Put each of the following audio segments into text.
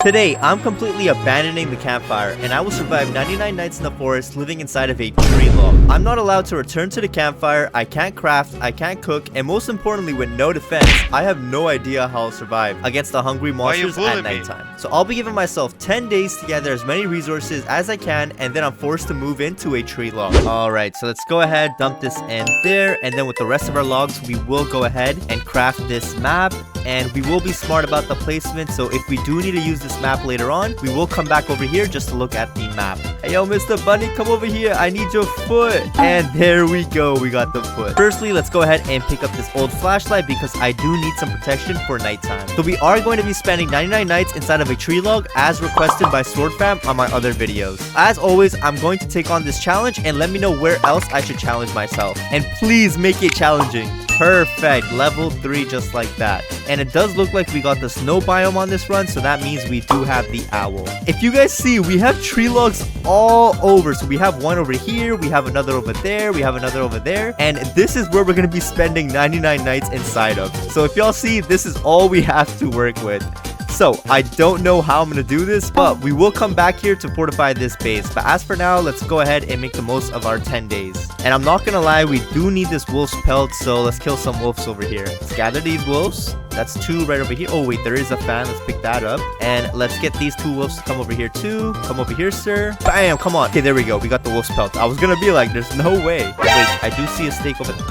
Today, I'm completely abandoning the campfire, and I will survive 99 nights in the forest living inside of a tree log. I'm not allowed to return to the campfire, I can't craft, I can't cook, and most importantly, with no defense, I have no idea how I'll survive against the hungry monsters at nighttime. So I'll be giving myself 10 days to gather as many resources as I can, and then I'm forced to move into a tree log. Alright, so let's go ahead, dump this in there, and then with the rest of our logs, we will go ahead and craft this map, and we will be smart about the placement, so if we do need to use this map later on, we will come back over here just to look at the map. Hey yo, Mr. Bunny, come over here, I need your foot. And there we go, we got the foot. Firstly, let's go ahead and pick up this old flashlight because I do need some protection for nighttime. So we are going to be spending 99 nights inside of a tree log as requested by swordefam on my other videos. As always, I'm going to take on this challenge and let me know where else I should challenge myself. And please make it challenging. Perfect, level 3 just like that. And it does look like we got the snow biome on this run, so that means we do have the owl. If you guys see, we have tree logs all over. So we have one over here, we have another over there, we have another over there, and this is where we're going to be spending 99 nights inside of. So if y'all see, this is all we have to work with. So, I don't know how I'm going to do this, but we will come back here to fortify this base. But as for now, let's go ahead and make the most of our 10 days. And I'm not going to lie, we do need this wolf's pelt, so let's kill some wolves over here. Let's gather these wolves. That's 2 right over here. Oh, wait, there is a fan. Let's pick that up. And let's get these 2 wolves to come over here too. Come over here, sir. Bam, come on. Okay, there we go. We got the wolf's pelt. I was going to be like, there's no way. Wait, I do see a stake over there.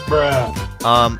Bruh.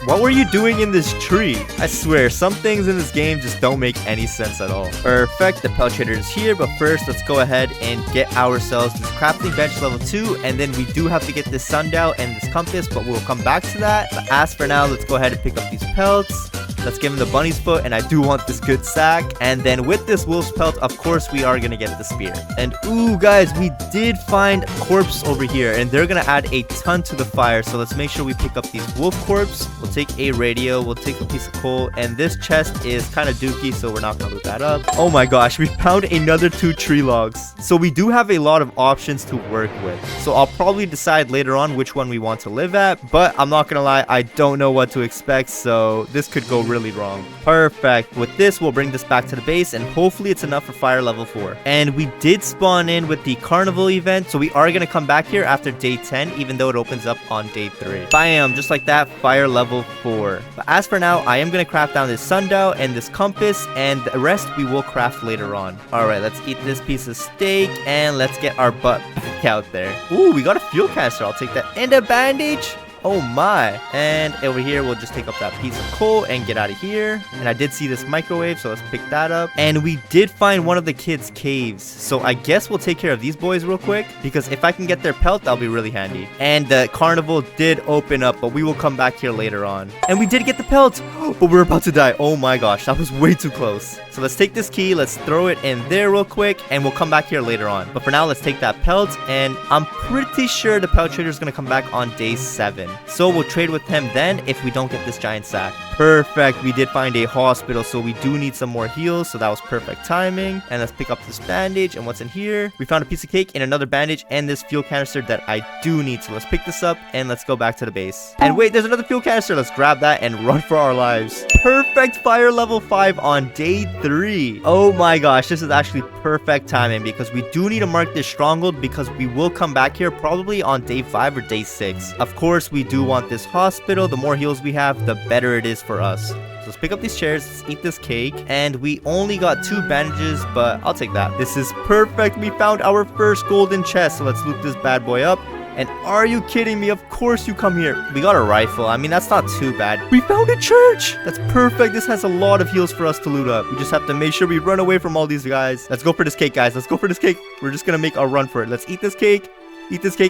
What were you doing in this tree? I swear, some things in this game just don't make any sense at all. Perfect, the pelt trader is here, but first, let's go ahead and get ourselves this crafting bench level 2, and then we do have to get this sundial and this compass, but we'll come back to that. But as for now, let's go ahead and pick up these pelts. Let's give him the bunny's foot, and I do want this good sack. And then with this wolf's pelt, of course, we are going to get the spear. And ooh, guys, we did find corpse over here, and they're going to add a ton to the fire. So let's make sure we pick up these wolf corpse. We'll take a radio, we'll take a piece of coal, and this chest is kind of dookie, so we're not going to loot that up. Oh my gosh, we found another 2 tree logs. So we do have a lot of options to work with. So I'll probably decide later on which one we want to live at, but I'm not going to lie, I don't know what to expect, so this could go really wrong. Perfect. With this, we'll bring this back to the base, and hopefully it's enough for fire level 4. And we did spawn in with the carnival event, so we are going to come back here after day 10, even though it opens up on day 3. Bam, just like that, fire level 4. But as for now, I am going to craft down this sundial and this compass, and the rest we will craft later on. Alright, let's eat this piece of steak, and let's get our butt back out there. Ooh, we got a fuel canister. I'll take that. And a bandage. Oh my. And over here, we'll just take up that piece of coal and get out of here. And I did see this microwave, so let's pick that up. And we did find one of the kids' caves. So I guess we'll take care of these boys real quick, because if I can get their pelt, that'll be really handy. And the carnival did open up, but we will come back here later on. And we did get the pelt, but we're about to die. Oh my gosh, that was way too close. So let's take this key, let's throw it in there real quick, and we'll come back here later on. But for now, let's take that pelt, and I'm pretty sure the pelt trader is going to come back on day 7. So we'll trade with him then if we don't get this giant sack. Perfect, we did find a hospital, so we do need some more heals, so that was perfect timing. And let's pick up this bandage, and what's in here? We found a piece of cake and another bandage and this fuel canister that I do need, so let's pick this up and let's go back to the base. And wait, there's another fuel canister. Let's grab that and run for our lives. Perfect, fire level 5 on day 3. Oh my gosh, this is actually perfect timing, because we do need to mark this stronghold, because we will come back here probably on day 5 or day 6. Of course, we do want this hospital. The more heals we have, the better it is for us. So let's pick up these chairs, let's eat this cake, and we only got 2 bandages, but I'll take that. This is perfect. We found our first golden chest, so let's loot this bad boy up. And are you kidding me? Of course you come here. We got a rifle. I mean, that's not too bad. We found a church. That's perfect. This has a lot of heals for us to loot up. We just have to make sure we run away from all these guys. Let's go for this cake, guys. Let's go for this cake. We're just gonna make a run for it. Let's eat this cake,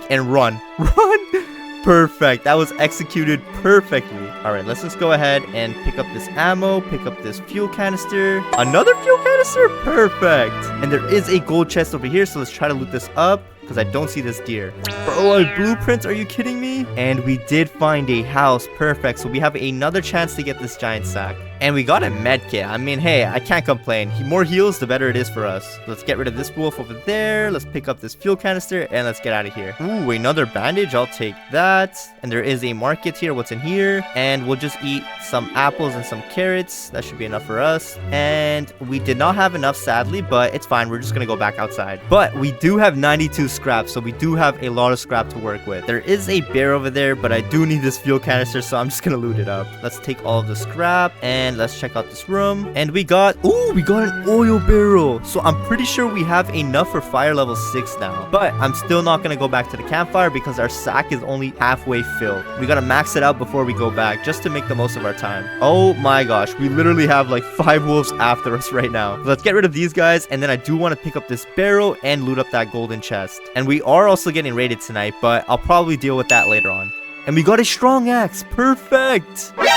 and run. Run. Perfect. That was executed perfectly. Alright, let's just go ahead and pick up this ammo, pick up this fuel canister. Another fuel canister? Perfect. And there is a gold chest over here, so let's try to loot this up, because I don't see this deer. Bro, blueprints? Are you kidding me? And we did find a house. Perfect. So we have another chance to get this giant sack. And we got a med kit. I mean, hey, I can't complain. More heals, the better it is for us. Let's get rid of this wolf over there. Let's pick up this fuel canister and let's get out of here. Ooh, another bandage. I'll take that. And there is a market here. What's in here? And we'll just eat some apples and some carrots. That should be enough for us. And we did not have enough, sadly, but it's fine. We're just gonna go back outside. But we do have 92 scrap, so we do have a lot of scrap to work with. There is a bear over there, but I do need this fuel canister, so I'm just gonna loot it up. Let's take all of the scrap and let's check out this room. And we got an oil barrel. So I'm pretty sure we have enough for fire level 6 now. But I'm still not gonna go back to the campfire because our sack is only halfway filled. We gotta max it out before we go back just to make the most of our time. Oh my gosh, we literally have like 5 wolves after us right now. Let's get rid of these guys, and then I do want to pick up this barrel and loot up that golden chest. And we are also getting raided tonight, but I'll probably deal with that later on. And we got a strong axe. Perfect. Woo!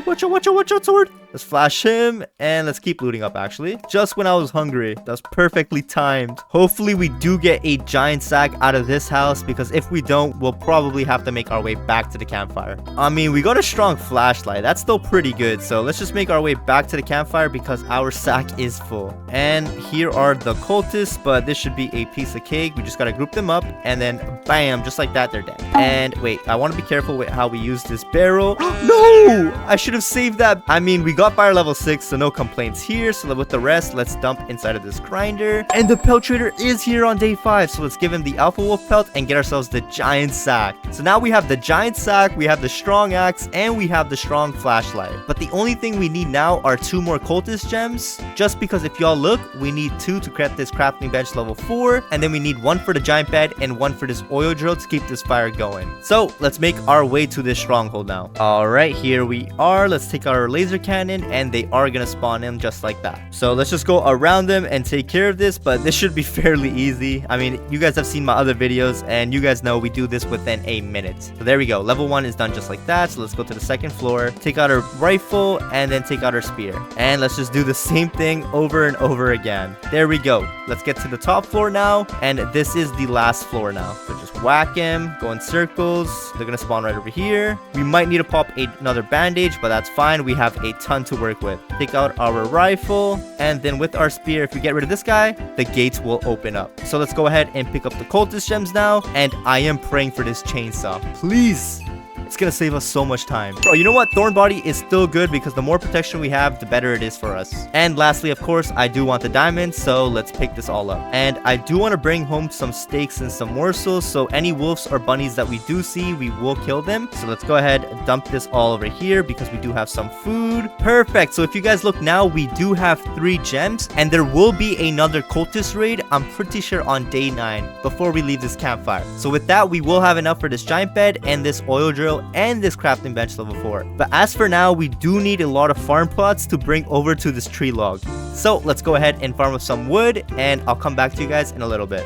Watch out, sword. Let's flash him, and let's keep looting up, actually. Just when I was hungry. That's perfectly timed. Hopefully, we do get a giant sack out of this house, because if we don't, we'll probably have to make our way back to the campfire. I mean, we got a strong flashlight. That's still pretty good, so let's just make our way back to the campfire, because our sack is full. And here are the cultists, but this should be a piece of cake. We just gotta group them up, and then bam, just like that, they're dead. And wait, I want to be careful with how we use this barrel. No! I should have saved that. I mean, we got fire level 6, so no complaints here. So with the rest, let's dump inside of this grinder. And the pelt trader is here on day 5, so let's give him the alpha wolf pelt and get ourselves the giant sack. So now we have the giant sack, we have the strong axe, and we have the strong flashlight. But the only thing we need now are 2 more cultist gems, just because if y'all look, we need 2 to craft this crafting bench level 4, and then we need 1 for the giant bed and 1 for this oil drill to keep this fire going. So let's make our way to this stronghold now. All right, here we are. Let's take our laser cannon, and they are gonna spawn in just like that. So let's just go around them and take care of this, but this should be fairly easy. I mean, you guys have seen my other videos, and you guys know we do this within a minute. So there we go. Level 1 is done just like that. So let's go to the second floor, take out our rifle, and then take out our spear. And let's just do the same thing over and over again. There we go. Let's get to the top floor now, and this is the last floor now. So just whack him, go in circles. They're gonna spawn right over here. We might need to pop another bandage, but that's fine. We have a ton to work with. Take out our rifle, and then with our spear, if we get rid of this guy, the gates will open up. So let's go ahead and pick up the cultist gems now, and I am praying for this chainsaw. Please. It's gonna save us so much time. Bro, you know what? Thorn body is still good because the more protection we have, the better it is for us. And lastly, of course, I do want the diamonds, so let's pick this all up. And I do want to bring home some steaks and some morsels, so any wolves or bunnies that we do see, we will kill them. So let's go ahead and dump this all over here because we do have some food. Perfect. So if you guys look now, we do have 3 gems, and there will be another cultist raid, I'm pretty sure on day 9, before we leave this campfire. So with that, we will have enough for this giant bed and this oil drill and this crafting bench level 4. But as for now, we do need a lot of farm plots to bring over to this tree log. So let's go ahead and farm up some wood, and I'll come back to you guys in a little bit.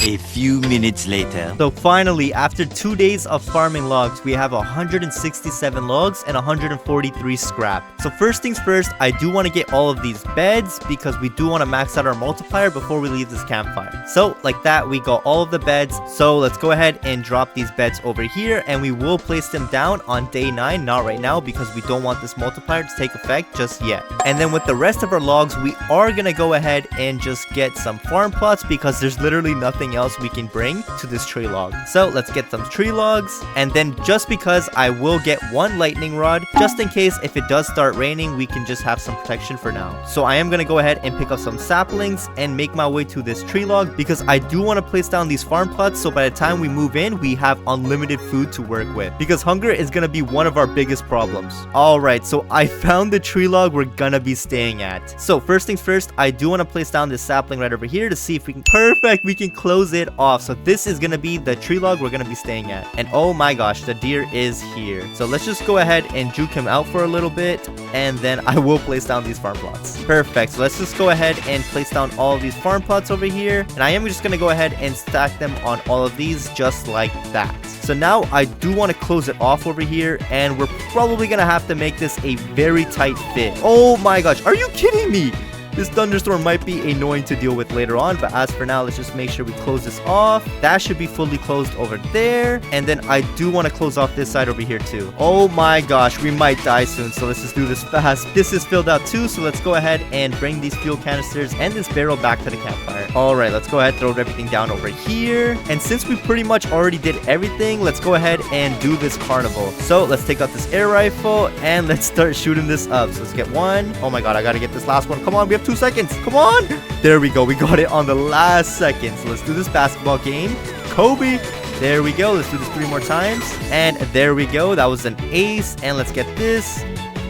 A few minutes later. So finally, after 2 days of farming logs, we have 167 logs and 143 scrap. So first things first, I do want to get all of these beds because we do want to max out our multiplier before we leave this campfire. So like that, we got all of the beds. So let's go ahead and drop these beds over here, and we will place them down on day 9, not right now because we don't want this multiplier to take effect just yet. And then with the rest of our logs, we are going to go ahead and just get some farm plots because there's literally nothing else we can bring to this tree log. So let's get some tree logs, and then just because I will get 1 lightning rod, just in case if it does start raining, we can just have some protection for now. So I am going to go ahead and pick up some saplings and make my way to this tree log because I do want to place down these farm plots so by the time we move in, we have unlimited food to work with because hunger is going to be one of our biggest problems. Alright, so I found the tree log we're going to be staying at. So first things first, I do want to place down this sapling right over here to see if we can... Perfect! We can close it off. So this is gonna be the tree log we're gonna be staying at. And oh my gosh, the deer is here. So let's just go ahead and juke him out for a little bit, and then I will place down these farm plots. Perfect. So let's just go ahead and place down all of these farm plots over here, and I am just gonna go ahead and stack them on all of these just like that. So now I do want to close it off over here, and we're probably gonna have to make this a very tight fit. Oh my gosh, are you kidding me? This thunderstorm might be annoying to deal with later on, but as for now, let's just make sure we close this off. That should be fully closed over there. And then I do want to close off this side over here too. Oh my gosh, we might die soon, so let's just do this fast. This is filled out too, so let's go ahead and bring these fuel canisters and this barrel back to the campfire. All right, let's go ahead, throw everything down over here. And since we pretty much already did everything, let's go ahead and do this carnival. So let's take out this air rifle and let's start shooting this up. So let's get one. Oh my god, I gotta get this last one. Come on, we have 2 seconds. Come on. There we go. We got it on the last second. So let's do this basketball game. Kobe. There we go. Let's do this 3 more times. And there we go. That was an ace. And let's get this.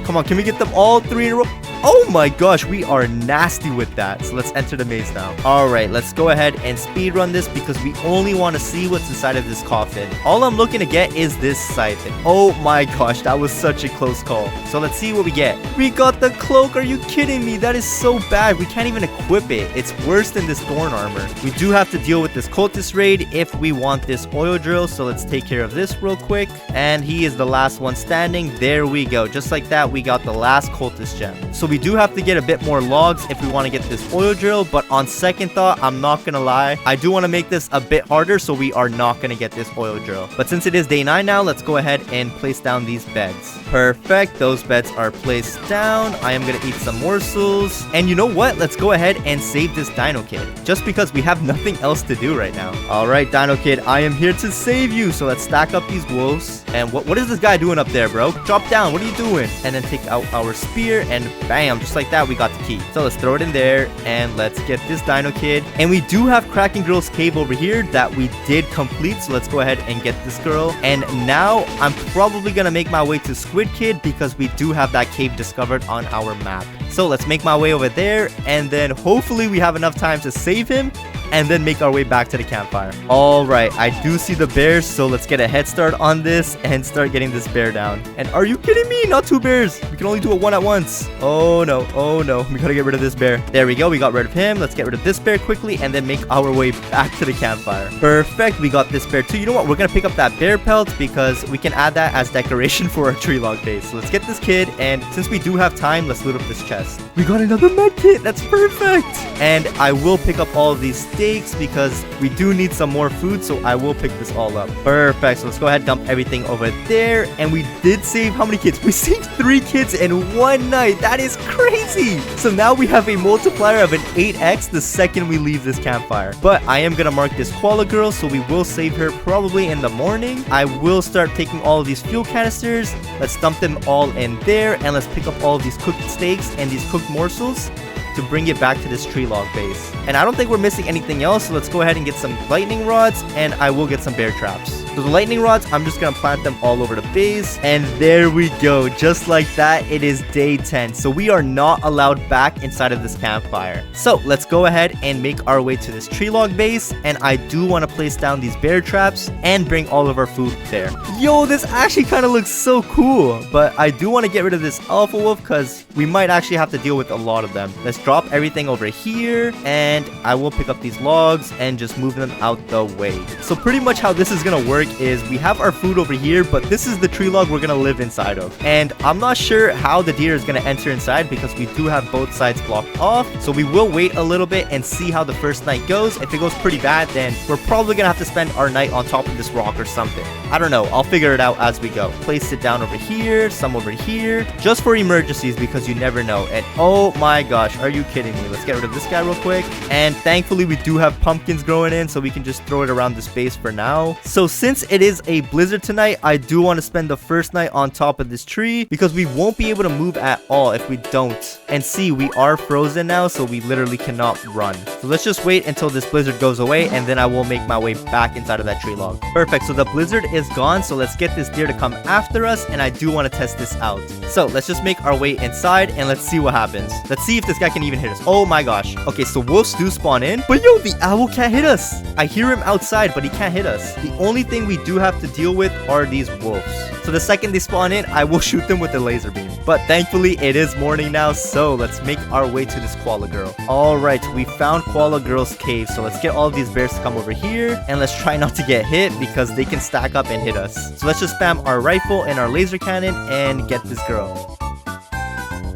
Come on, can we get them all 3 in a row? Oh my gosh, we are nasty with that. So let's enter the maze now. All right, let's go ahead and speed run this because we only want to see what's inside of this coffin. All I'm looking to get is this siphon. Oh my gosh, that was such a close call. So let's see what we get. We got the cloak. Are you kidding me? That is so bad. We can't even equip it. It's worse than this thorn armor. We do have to deal with this cultist raid if we want this oil drill. So let's take care of this real quick. And he is the last one standing. There we go. Just like that, we got the last cultist gem. So we do have to get a bit more logs if we want to get this oil drill, but on second thought, I'm not gonna lie, I do want to make this a bit harder, so we are not gonna get this oil drill. But since it is day 9 now, let's go ahead and place down these beds. Perfect, those beds are placed down. I am gonna eat some morsels, and you know what, let's go ahead and save this dino kid, just because we have nothing else to do right now. All right, dino kid, I am here to save you. So let's stack up these wolves. And what is this guy doing up there, bro? Drop down, what are you doing? And then take out our spear, and bam, just like that, we got the key. So let's throw it in there, and let's get this dino kid. And we do have Kraken Girl's cave over here that we did complete, so let's go ahead and get this girl. And now I'm probably gonna make my way to Squid Kid because we do have that cave discovered on our map. So let's make my way over there, and then hopefully we have enough time to save him and then make our way back to the campfire. All right, I do see the bears, so let's get a head start on this and start getting this bear down. And are you kidding me? Not 2 bears. We can only do it 1 at once. Oh no, oh no. We gotta get rid of this bear. There we go. We got rid of him. Let's get rid of this bear quickly and then make our way back to the campfire. Perfect. We got this bear too. You know what? We're gonna pick up that bear pelt because we can add that as decoration for our tree log base. So let's get this kid, and since we do have time, let's loot up this chest. We got another med kit. That's perfect. And I will pick up all of these steaks because we do need some more food, so I will pick this all up. Perfect. So let's go ahead and dump everything over there. And we did save how many kids? We saved 3 kids in 1 night. That is crazy. So now we have a multiplier of an 8x the second we leave this campfire. But I am gonna mark this koala girl, so we will save her probably in the morning. I will start taking all of these fuel canisters. Let's dump them all in there, and let's pick up all of these cooked steaks and these cooked morsels to bring it back to this tree log base. And I don't think we're missing anything else, so let's go ahead and get some lightning rods, and I will get some bear traps. So the lightning rods, I'm just gonna plant them all over the base, and there we go. Just like that, it is day 10. So we are not allowed back inside of this campfire. So let's go ahead and make our way to this tree log base, and I do want to place down these bear traps and bring all of our food there. Yo, this actually kind of looks so cool, but I do want to get rid of this alpha wolf because we might actually have to deal with a lot of them. Let's drop everything over here, and I will pick up these logs and just move them out the way. So pretty much how this is gonna work is we have our food over here, but this is the tree log we're gonna live inside of. And I'm not sure how the deer is gonna enter inside because we do have both sides blocked off. So we will wait a little bit and see how the first night goes. If it goes pretty bad, then we're probably gonna have to spend our night on top of this rock or something. I don't know. I'll figure it out as we go. Place it down over here, some over here, just for emergencies because you never know. And oh my gosh, are you kidding me? Let's get rid of this guy real quick. And thankfully we do have pumpkins growing in, so we can just throw it around the space for now. So since it is a blizzard tonight, I do want to spend the first night on top of this tree because we won't be able to move at all if we don't. And see, we are frozen now, so we literally cannot run. So let's just wait until this blizzard goes away, and then I will make my way back inside of that tree log. Perfect. So the blizzard is gone, so let's get this deer to come after us, and I do want to test this out. So let's just make our way inside and let's see what happens. Let's see if this guy can even hit us. Oh my gosh. Okay, so wolves do spawn in, but yo, the owl can't hit us. I hear him outside, but he can't hit us. The only thing we do have to deal with are these wolves. So the second they spawn in, I will shoot them with the laser beam. But thankfully, it is morning now, so let's make our way to this koala girl. All right, we found koala girl's cave, so let's get all of these bears to come over here, and let's try not to get hit because they can stack up and hit us. So let's just spam our rifle and our laser cannon and get this girl.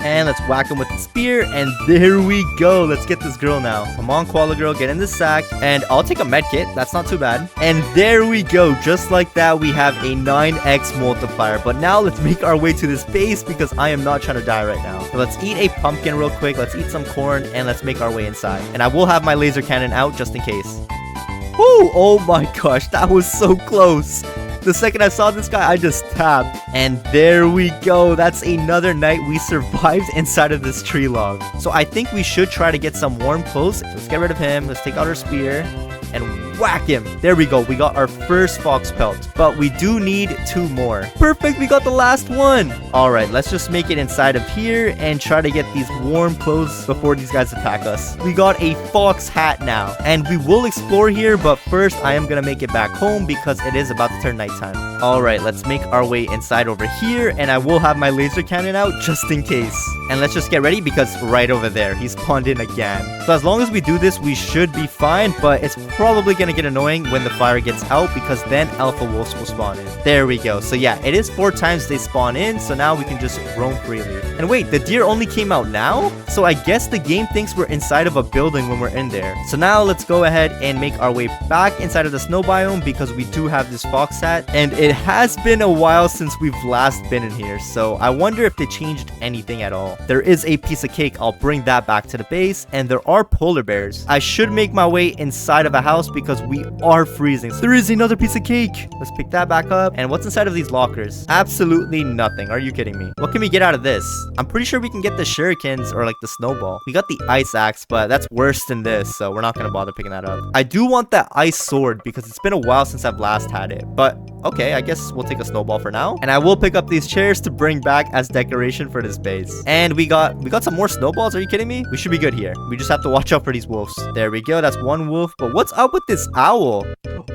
And let's whack him with the spear. And there we go. Let's get this girl now. Come on, koala girl, get in the sack. And I'll take a med kit. That's not too bad. And there we go. Just like that, we have a 9x multiplier. But now let's make our way to this base because I am not trying to die right now. So let's eat a pumpkin real quick. Let's eat some corn and let's make our way inside. And I will have my laser cannon out just in case. Woo! Oh my gosh, that was so close. The second I saw this guy, I just tapped. And there we go. That's another night we survived inside of this tree log. So I think we should try to get some warm clothes. Let's get rid of him. Let's take out our spear and whack him. There we go. We got our first fox pelt, but we do need 2 more. Perfect. We got the last one. All right, let's just make it inside of here and try to get these warm clothes before these guys attack us. We got a fox hat now, and we will explore here, but first I am gonna make it back home because it is about to turn nighttime. All right, let's make our way inside over here, and I will have my laser cannon out just in case. And let's just get ready because right over there, he spawned in again. So as long as we do this, we should be fine, but it's probably gonna get annoying when the fire gets out because then alpha wolves will spawn in. There we go. So yeah, it is 4 times they spawn in, so now we can just roam freely. And wait, the deer only came out now? So I guess the game thinks we're inside of a building when we're in there. So now let's go ahead and make our way back inside of the snow biome because we do have this fox hat, and it has been a while since we've last been in here, so I wonder if they changed anything at all. There is a piece of cake. I'll bring that back to the base, and there are polar bears. I should make my way inside of a house because we are freezing. So there is another piece of cake. Let's pick that back up. And what's inside of these lockers? Absolutely nothing. Are you kidding me? What can we get out of this? I'm pretty sure we can get the shurikens or like the snowball. We got the ice axe, but that's worse than this, so we're not gonna bother picking that up. I do want that ice sword because it's been a while since I've last had it, but okay, I guess we'll take a snowball for now. And I will pick up these chairs to bring back as decoration for this base. And we got some more snowballs. Are you kidding me? We should be good here. We just have to watch out for these wolves. There we go. That's one wolf. But what's up with this owl?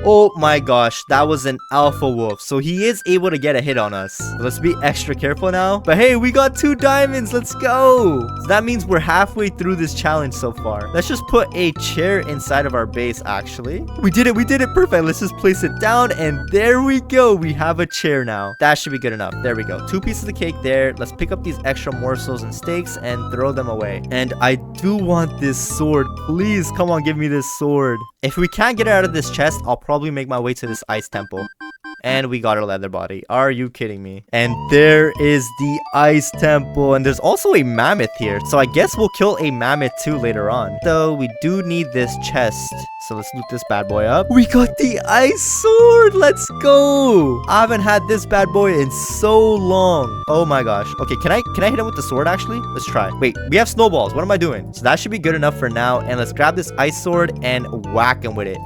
Oh my gosh, that was an alpha wolf. So he is able to get a hit on us. So let's be extra careful now. But hey, we got 2 diamonds. Let's go. So that means we're halfway through this challenge so far. Let's just put a chair inside of our base, actually. We did it. We did it. Perfect. Let's just place it down. And there we go. We have a chair now. That should be good enough. There we go. 2 pieces of cake there. Let's pick up these extra morsels and steaks and throw them away. And I do want this sword. Please, come on, give me this sword. If we can't get it out of this chest, I'll probably make my way to this ice temple. And we got a leather body. Are you kidding me? And there is the ice temple. And there's also a mammoth here. So I guess we'll kill a mammoth too later on. So we do need this chest. So let's loot this bad boy up. We got the ice sword. Let's go. I haven't had this bad boy in so long. Oh my gosh. Okay, can I hit him with the sword actually? Let's try. Wait, we have snowballs. What am I doing? So that should be good enough for now. And let's grab this ice sword and whack him with it.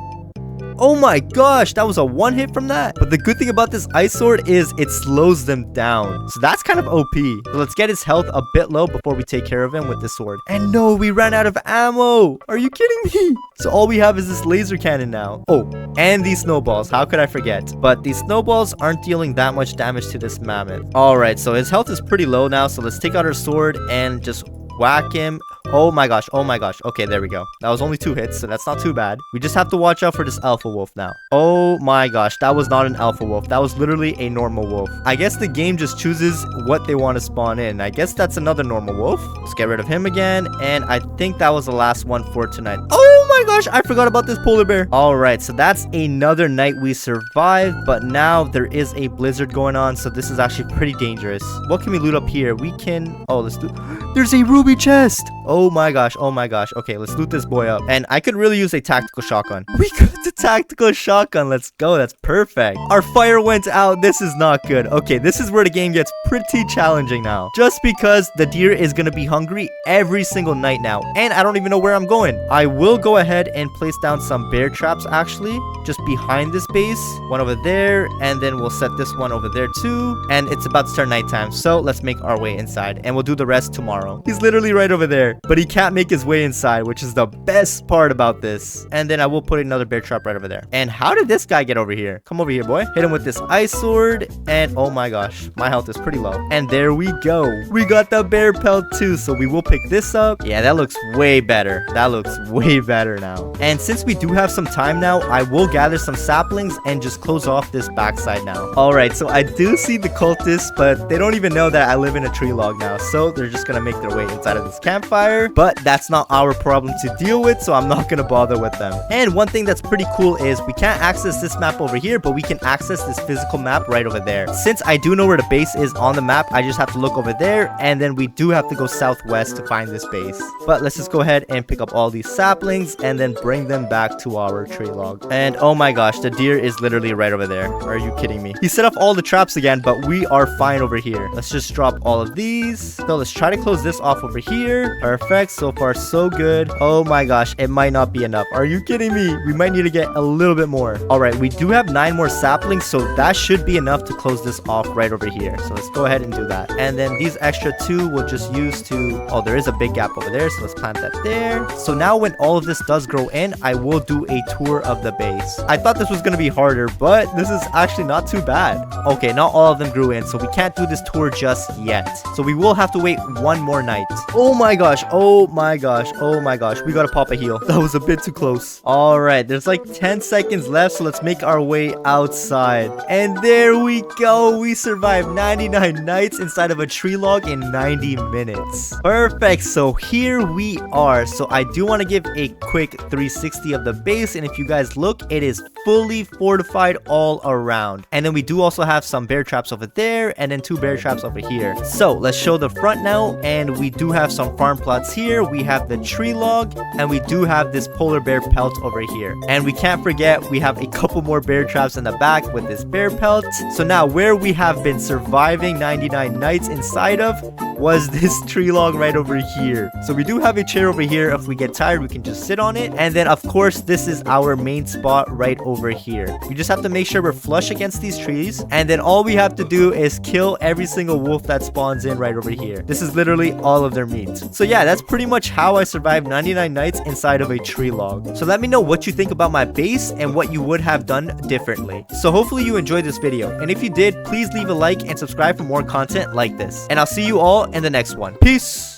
Oh my gosh, that was a 1 hit from that. But the good thing about this ice sword is it slows them down. So that's kind of OP. So let's get his health a bit low before we take care of him with this sword. And no, we ran out of ammo. Are you kidding me? So all we have is this laser cannon now. Oh, and these snowballs. How could I forget? But these snowballs aren't dealing that much damage to this mammoth. All right, so his health is pretty low now. So let's take out our sword and just whack him. Oh my gosh. Oh my gosh. Okay, there we go. That was only 2 hits, so that's not too bad. We just have to watch out for this alpha wolf now. Oh my gosh. That was not an alpha wolf. That was literally a normal wolf. I guess the game just chooses what they want to spawn in. I guess that's another normal wolf. Let's get rid of him again. And I think that was the last one for tonight. Oh my gosh. I forgot about this polar bear. All right. So that's another night we survived. But now there is a blizzard going on. So this is actually pretty dangerous. What can we loot up here? We can... Oh, let's do... There's a ruby chest. Oh my gosh. Oh my gosh. Okay, let's loot this boy up. And I could really use a tactical shotgun. We got the tactical shotgun. Let's go. That's perfect. Our fire went out. This is not good. Okay, this is where the game gets pretty challenging now. Just because the deer is going to be hungry every single night now. And I don't even know where I'm going. I will go ahead and place down some bear traps actually. Just behind this base. One over there. And then we'll set this one over there too. And it's about to start nighttime. So let's make our way inside. And we'll do the rest tomorrow. He's literally right over there. But he can't make his way inside, which is the best part about this. And then I will put another bear trap right over there. And how did this guy get over here? Come over here, boy. Hit him with this ice sword. And oh my gosh, my health is pretty low. And there we go. We got the bear pelt too. So we will pick this up. Yeah, that looks way better. That looks way better. better now. And since we do have some time now, I will gather some saplings and just close off this backside now. Alright, so I do see the cultists, but they don't even know that I live in a tree log now. So they're just gonna make their way inside of this campfire. But that's not our problem to deal with, so I'm not gonna bother with them. And one thing that's pretty cool is we can't access this map over here, but we can access this physical map right over there. Since I do know where the base is on the map, I just have to look over there, and then we do have to go southwest to find this base. But let's just go ahead and pick up all these saplings and then bring them back to our tree log. And oh my gosh, the deer is literally right over there. Are you kidding me? He set up all the traps again, but we are fine over here. Let's just drop all of these. So let's try to close this off over here. Perfect. So far so good. Oh my gosh, it might not be enough. Are you kidding me? We might need to get a little bit more. All right, we do have 9 more saplings, so that should be enough to close this off right over here. So let's go ahead and do that. And then these extra 2 we'll just use to... Oh, there is a big gap over there, so let's plant that there. So now when all of this does grow in, I will do a tour of the base. I thought this was going to be harder, but this is actually not too bad. Okay, not all of them grew in, so we can't do this tour just yet. So we will have to wait 1 more night. Oh my gosh, oh my gosh, oh my gosh. We gotta pop a heal. That was a bit too close. All right, there's like 10 seconds left, so let's make our way outside. And there we go. We survived 99 nights inside of a tree log in 90 minutes. Perfect. So here we are. So I do want to give a quick 360 of the base, and if you guys look, it is fully fortified all around. And then we do also have some bear traps over there, and then 2 bear traps over here. So let's show the front now, and we do have some farm plots here. We have the tree log, and we do have this polar bear pelt over here. And we can't forget, we have a couple more bear traps in the back with this bear pelt. So now where we have been surviving 99 nights inside of was this tree log right over here. So we do have a chair over here. If we get tired, we can just sit on it. And then of course, this is our main spot right over here. We just have to make sure we're flush against these trees, and then all we have to do is kill every single wolf that spawns in right over here. This is literally all of their meat. So yeah, that's pretty much how I survived 99 nights inside of a tree log. So let me know what you think about my base and what you would have done differently. So hopefully you enjoyed this video, and if you did, please leave a like and subscribe for more content like this. And I'll see you all in the next one. Peace!